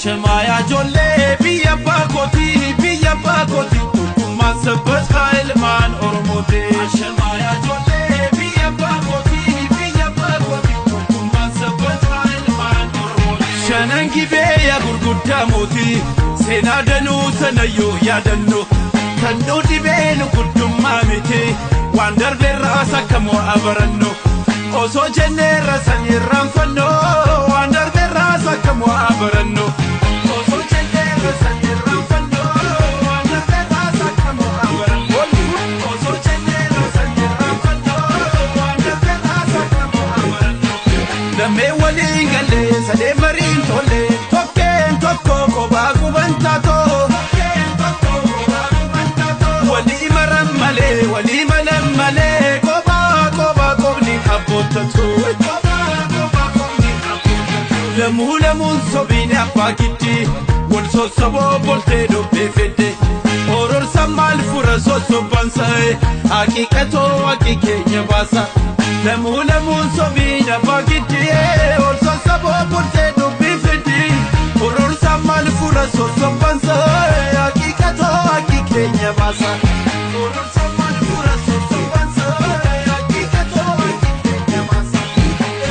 Ashemaya jolle biya bakoti tukuman sabbat khail man ormote Ashemaya jolle biya bakoti tukuman sabbat khail man ormote Shanangi beya gurgudda moti sena danu sanayo yadanno kando dibenu kuddumma miti wandar berasa kamo abaranno oso jenne rasan irranfanno wandar berasa kamo abaranno oso jenne rasan irranfanno wandar berasa kamo abaranno oso jenne rasan irranfanno wandar berasa kamo abaranno dame wali galle sade marin tolle tokken tokko koba kubantato wali maram male koba kobni abotatu lemun sobine apakiti wal sosabo bolte do befede oror samal fura sosobansai hakikato hakike nyabasa lemun sobine apakiti wal sosabo bolte do befede oror samal fura sosobansai hakikato hakike nyabasa oror samal fura sosobansai hakikato hakike nyabasa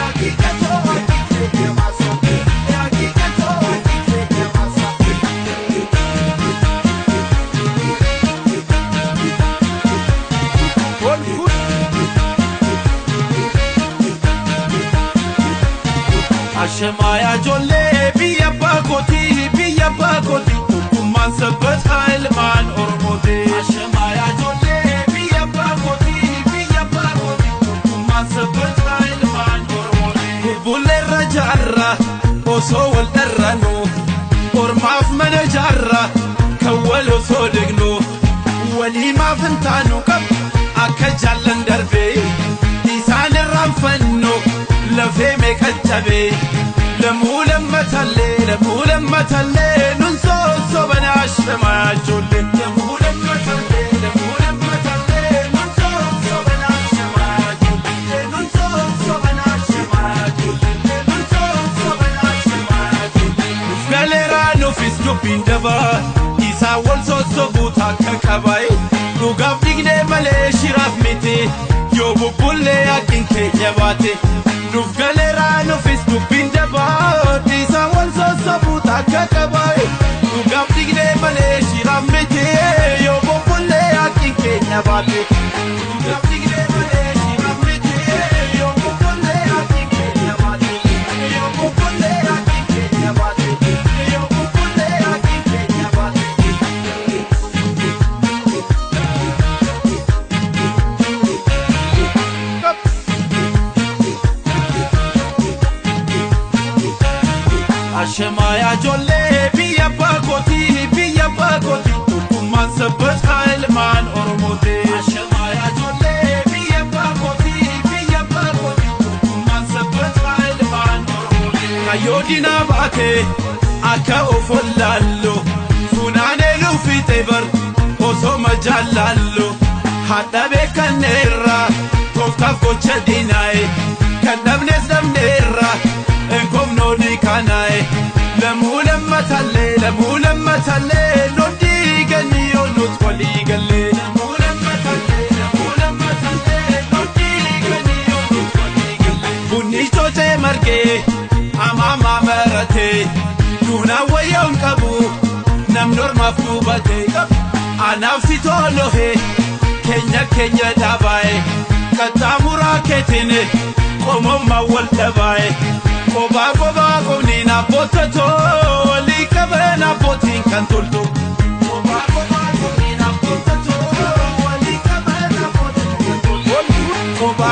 hakikato hakike nyabasa hakikato hakike nyabasa Ashemaya jolle biya bakoti tukuman sabbat khail man ormote Ashemaya jolle biya bakoti tukuman sabbat khail man ormote bulle rajarra oso wal darrano ormaf manajarra kawal oso degno wali ma fantanu kab akajallan darbe isan ranfanno lafe me kachabe lemulam matalle nunso sobanash ma jolle lemulam matalle nunso sobanash ma jolle nunso sobanash ma jolle nunso sobanash ma jolle galera no fisku pindaba isa wolso sobuta kakabai lugaf digne male shiraf miti yo bulle akin ke yabate Nuf galera no Facebook pindaba Disa wanso sabuta kakabai Nugam digne male shiramete Yo bopule akin kenya bate Nugam digne male shiramete Yo bopule akin kenya bate Yo bopule akin kenya bate Yo bopule akin kenya bate Ashemaya jolle biya bakoti tukuman sabbat khail man ormote Ashemaya jolle biya bakoti tukuman sabbat khail man ormote kayodina bate aka ofollallo funane lufite bar oso majallallo hadabe kanera toftaf gocha dinai kadabnes damnera enkomno dikanae lemulam matalle nodi gani onut wali galle lemulam matalle nodi gani onut wali galle bunni tote marge amama marate duna wayon kabu nam norma fubate anafsi tolohe kenya dabae katamura ketine komo mawal dabae Koba komnina potato wali kabana potin kantulto Koba komnina potato wali kabana potin kantulto Koba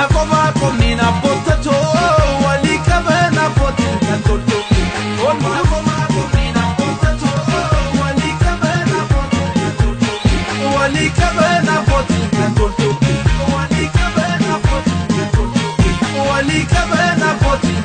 komnina potato wali kabana potin kantulto Koba komnina potato wali kabana potin kantulto Wali kabana potin kantulto Wali kabana potin kantulto Wali kabana potin